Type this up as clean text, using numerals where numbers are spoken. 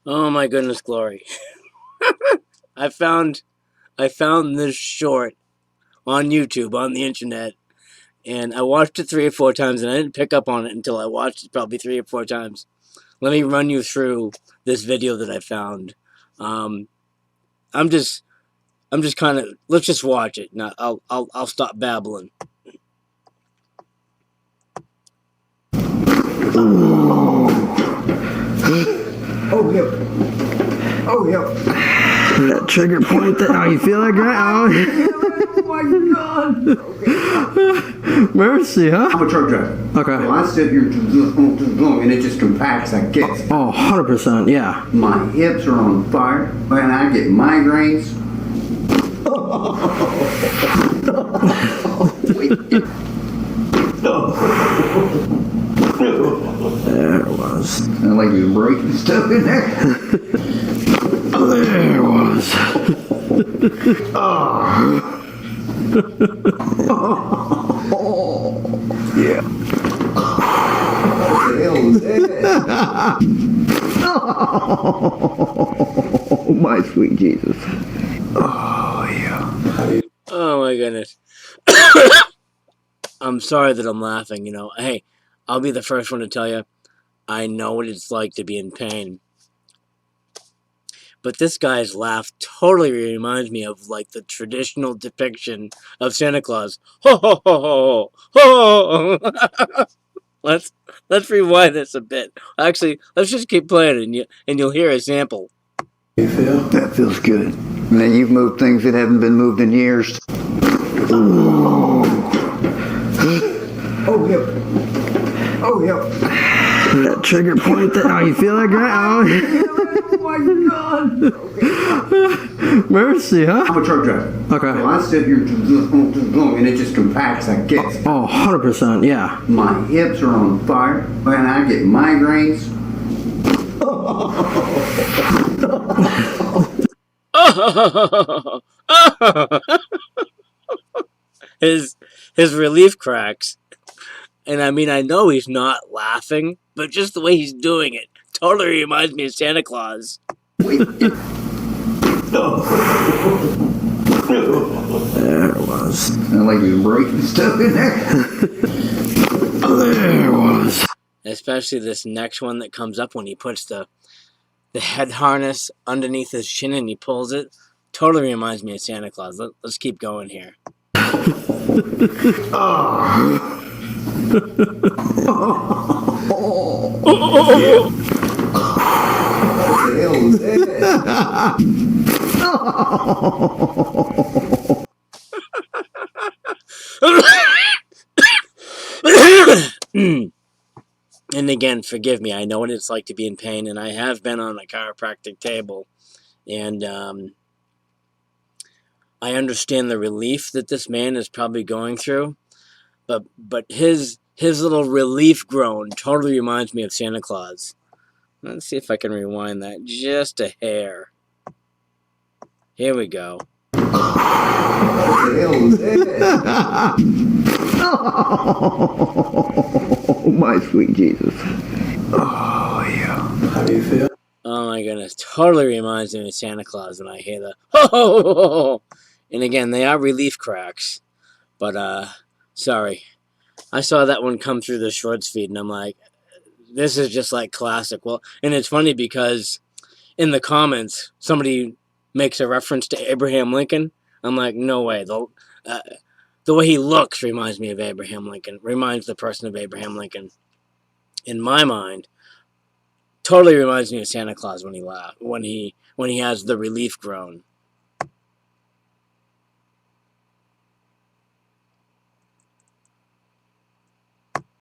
Oh my goodness, glory! I found this short on YouTube on the internet, and I watched it 3 or 4 times, and I didn't pick up on it until I watched it probably 3 or 4 times. Let me run you through this video that I found. Um, I'm just kind of, let's just watch it. Now I'll stop babbling. Oh, yeah. Oh, yeah. That trigger point there. Oh, you feel that, guy? Oh, my God. Okay. Mercy, huh? I'm a truck driver. Okay. Well, I sit here and it just compacts, I guess. Oh, 100%, yeah. My hips are on fire, and I get migraines. There it was. Sound like you're breaking stuff in there. There it was. Yeah. What the hell is that? Oh, my sweet Jesus. Oh, yeah. Oh my goodness. I'm sorry that I'm laughing. Hey, I'll be the first one to tell you, I know what it's like to be in pain. But this guy's laugh totally reminds me of like the traditional depiction of Santa Claus. Ho ho ho ho ho! Let's rewind this a bit. Actually, let's just keep playing, and you'll hear a sample. You feel? That feels good. Man, you've moved things that haven't been moved in years. Oh, yeah. Oh, yeah. That trigger point there. Oh, you feel that, guy? Oh, my God. Okay. Mercy, huh? I'm a truck driver. Okay. Well, I sit here and it just compacts, I guess. Oh, 100%, yeah. My hips are on fire, and I get migraines. his relief cracks. And I mean, I know he's not laughing, but just the way he's doing it totally reminds me of Santa Claus. There it was. Sound like you're breaking stuff in there. There it was. Especially this next one that comes up when he puts the head harness underneath his chin and he pulls it. Totally reminds me of Santa Claus. Let's keep going here. What the hell is that? And again, forgive me. I know what it's like to be in pain, and I have been on a chiropractic table, and I understand the relief that this man is probably going through, but his little relief groan totally reminds me of Santa Claus. Let's see if I can rewind that just a hair. Here we go. What the hell is that? Oh, my sweet Jesus. Oh, yeah. How do you feel? Oh my goodness, totally reminds me of Santa Claus when I hear the ho ho ho ho. And again, they are relief cracks, but sorry. I saw that one come through the shorts feed, and I'm like, this is just like classic. Well, and it's funny because in the comments, somebody makes a reference to Abraham Lincoln. I'm like, no way. The way he looks reminds me of Abraham Lincoln. Reminds the person of Abraham Lincoln. In my mind, totally reminds me of Santa Claus when he has the relief groan.